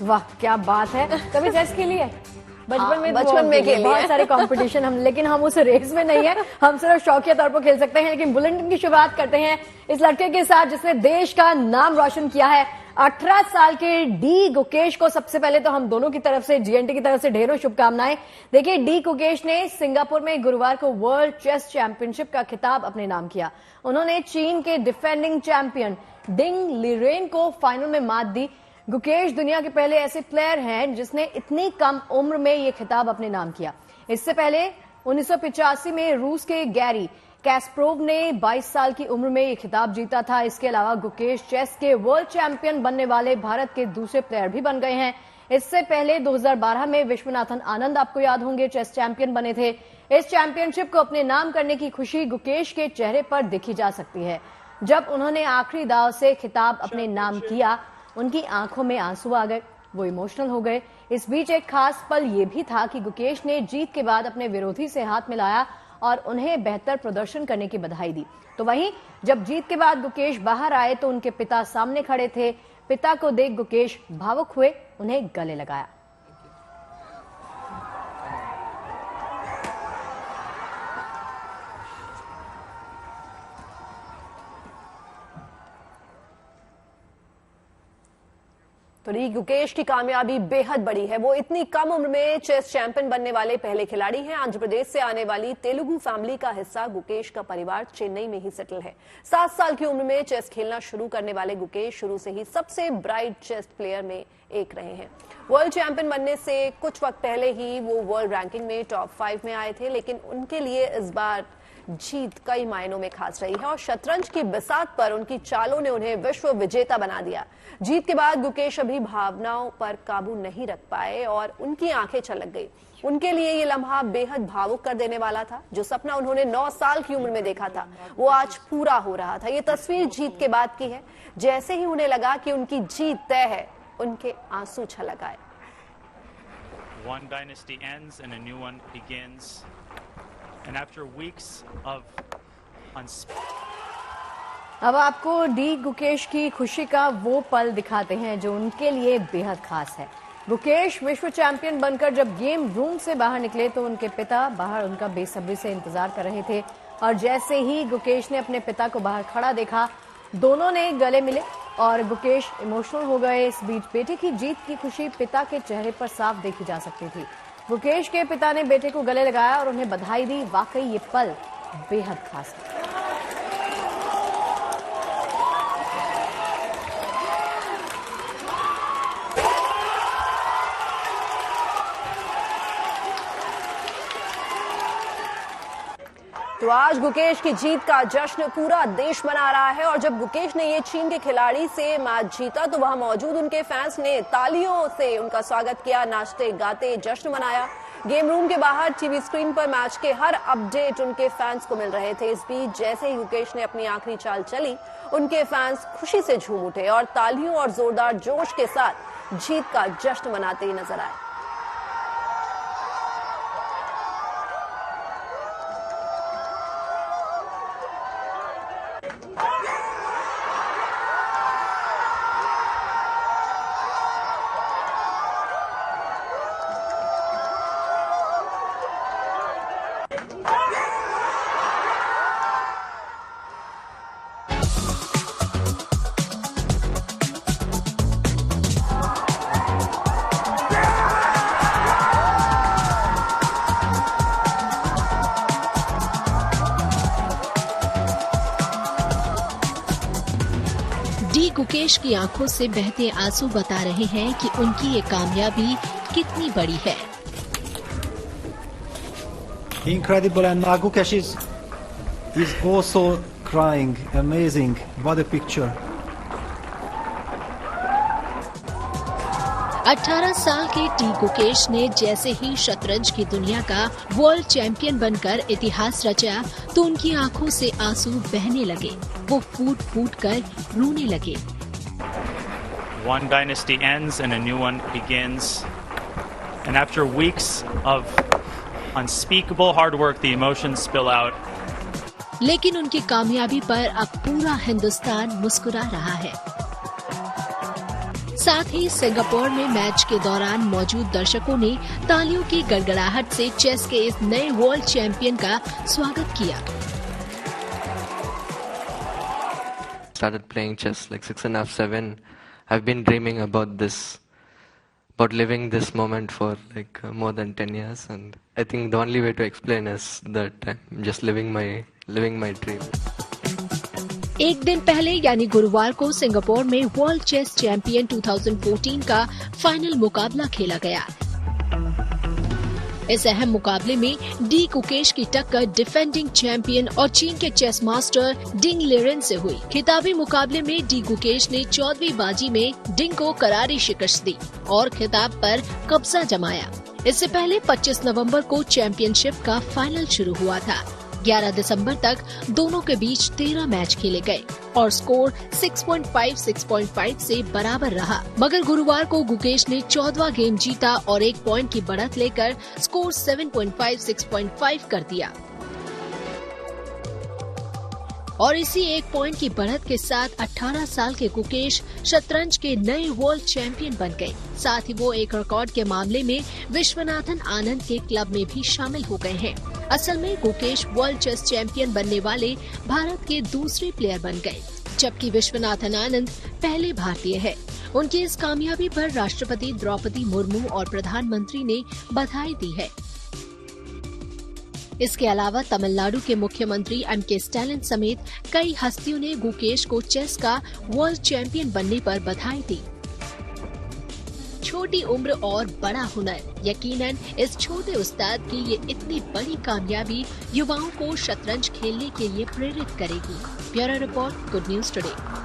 वाह क्या बात है। कभी चेस खेली है? बचपन में खेली बहुत सारे कंपटीशन लेकिन हम उस रेस में नहीं है, हम सिर्फ शौकिया तौर पर खेल सकते हैं। लेकिन बुलेटिन की शुरुआत करते हैं इस लड़के के साथ जिसने देश का नाम रोशन किया है। 18 साल के डी गुकेश को सबसे पहले तो हम दोनों की तरफ से, जीएनटी की तरफ से ढेरों शुभकामनाएं। देखिए, डी गुकेश ने सिंगापुर में गुरुवार को वर्ल्ड चेस चैंपियनशिप का खिताब अपने नाम किया। उन्होंने चीन के डिफेंडिंग चैंपियन डिंग लिरेन को फाइनल में मात दी। गुकेश दुनिया के पहले ऐसे प्लेयर हैं जिसने इतनी कम उम्र में ये खिताब अपने नाम किया। इससे पहले 1985 में रूस के गैरी कैस्प्रोव ने 22 साल की उम्र में ये खिताब जीता था। इसके अलावा गुकेश चेस के वर्ल्ड चैंपियन बनने वाले भारत के दूसरे प्लेयर भी बन गए हैं। इससे पहले 2012 में विश्वनाथन आनंद, आपको याद होंगे, चेस चैंपियन बने थे। इस चैंपियनशिप को अपने नाम करने की खुशी गुकेश के चेहरे पर देखी जा सकती है। जब उन्होंने आखिरी दाव से खिताब अपने नाम किया, उनकी आंखों में आंसू आ गए, वो इमोशनल हो गए। इस बीच एक खास पल ये भी था कि गुकेश ने जीत के बाद अपने विरोधी से हाथ मिलाया और उन्हें बेहतर प्रदर्शन करने की बधाई दी। तो वहीं जब जीत के बाद गुकेश बाहर आए तो उनके पिता सामने खड़े थे। पिता को देख गुकेश भावुक हुए, उन्हें गले लगाया। तो डी गुकेश की कामयाबी बेहद बड़ी है। वो इतनी कम उम्र में चेस चैंपियन बनने वाले पहले खिलाड़ी हैं। आंध्र प्रदेश से आने वाली तेलुगु फैमिली का हिस्सा गुकेश का परिवार चेन्नई में ही सेटल है। 7 साल की उम्र में चेस खेलना शुरू करने वाले गुकेश शुरू से ही सबसे ब्राइट चेस प्लेयर में एक रहे हैं। वर्ल्ड चैंपियन बनने से कुछ वक्त पहले ही वो वर्ल्ड रैंकिंग में टॉप 5 में आए थे, लेकिन उनके लिए इस बार जीत कई मायनों में खास रही है और शतरंज की बिसात पर उनकी चालों ने उन्हें विश्व विजेता बना दिया। जीत के बाद गुकेश अभी भावनाओं पर काबू नहीं रख पाए और उनकी आंखें छलक गई। उनके लिए ये लम्हा बेहद भावुक कर देने वाला था। जो सपना उन्होंने 9 साल की उम्र में देखा था, वो आज पूरा हो रहा था। ये तस्वीर जीत के बाद की है। जैसे ही उन्हें लगा कि उनकी जीत तय है, उनके आंसू छलक आए। One dynasty ends and a new one begins. And after weeks of अब आपको डी गुकेश की खुशी का वो पल दिखाते हैं जो उनके लिए बेहद खास है। गुकेश विश्व चैंपियन बनकर जब गेम रूम से बाहर निकले तो उनके पिता बाहर उनका बेसब्री से इंतजार कर रहे थे और जैसे ही गुकेश ने अपने पिता को बाहर खड़ा देखा, दोनों ने गले मिले और गुकेश इमोशनल हो गए। इस बीच बेटे की जीत की खुशी पिता के चेहरे पर साफ देखी जा सकती थी। गुकेश के पिता ने बेटे को गले लगाया और उन्हें बधाई दी। वाकई ये पल बेहद खास है। तो आज गुकेश की जीत का जश्न पूरा देश मना रहा है और जब गुकेश ने ये चीन के खिलाड़ी से मैच जीता तो वहां मौजूद उनके फैंस ने तालियों से उनका स्वागत किया, नाचते गाते जश्न मनाया। गेम रूम के बाहर टीवी स्क्रीन पर मैच के हर अपडेट उनके फैंस को मिल रहे थे। इस बीच जैसे ही गुकेश ने अपनी आखिरी चाल चली, उनके फैंस खुशी से झूम उठे और तालियों और जोरदार जोश के साथ जीत का जश्न मनाते ही नजर आए। डी गुकेश की आंखों से बहते आंसू बता रहे हैं कि उनकी ये कामयाबी कितनी बड़ी है। Incredible, and Gukesh is also crying. Amazing, what a picture. 18 साल के डी गुकेश ने जैसे ही शतरंज की दुनिया का वर्ल्ड चैंपियन बनकर इतिहास रचा तो उनकी आंखों से आंसू बहने लगे। वो फूट फूट कर रोने लगे। one dynasty ends and a new one begins. And after weeks of unspeakable hard work, the emotions spill out. लेकिन उनकी कामयाबी पर अब पूरा हिंदुस्तान मुस्कुरा रहा है। साथ ही सिंगापुर में मैच के दौरान मौजूद दर्शकों ने तालियों की गड़गड़ाहट से चेस के इस नए वर्ल्ड चैंपियन का स्वागत किया। Started playing chess like 6.5, 7. I've been dreaming about this, about living this moment for like more than 10 years, and I think the only way to explain is that I'm just living my dream. एक दिन पहले यानी गुरुवार को Singapore में world chess champion 2014 का final मुकाबला खेला गया। इस अहम मुकाबले में डी गुकेश की टक्कर डिफेंडिंग चैंपियन और चीन के चेस मास्टर डिंग लिरेन से हुई। खिताबी मुकाबले में डी गुकेश ने 14वीं बाजी में डिंग को करारी शिकस्त दी और खिताब पर कब्जा जमाया। इससे पहले 25 नवंबर को चैंपियनशिप का फाइनल शुरू हुआ था। 11 दिसंबर तक दोनों के बीच 13 मैच खेले गए और स्कोर 6.5, 6.5 से बराबर रहा। मगर गुरुवार को गुकेश ने 14वां गेम जीता और 1 पॉइंट की बढ़त लेकर स्कोर 7.5, 6.5 कर दिया और इसी 1 पॉइंट की बढ़त के साथ 18 साल के गुकेश शतरंज के नए वर्ल्ड चैंपियन बन गए। साथ ही वो एक रिकॉर्ड के मामले में विश्वनाथन आनंद के क्लब में भी शामिल हो गए हैं। असल में गुकेश वर्ल्ड चेस चैंपियन बनने वाले भारत के दूसरे प्लेयर बन गए, जबकि विश्वनाथन आनंद पहले भारतीय है। उनकी इस कामयाबी पर राष्ट्रपति द्रौपदी मुर्मू और प्रधानमंत्री ने बधाई दी है। इसके अलावा तमिलनाडु के मुख्यमंत्री एम.के. स्टालिन समेत कई हस्तियों ने गुकेश को चेस का वर्ल्ड चैंपियन बनने पर बधाई दी। छोटी उम्र और बड़ा हुनर, यकीनन इस छोटे उस्ताद की ये इतनी बड़ी कामयाबी युवाओं को शतरंज खेलने के लिए प्रेरित करेगी। Bureau report, good news today.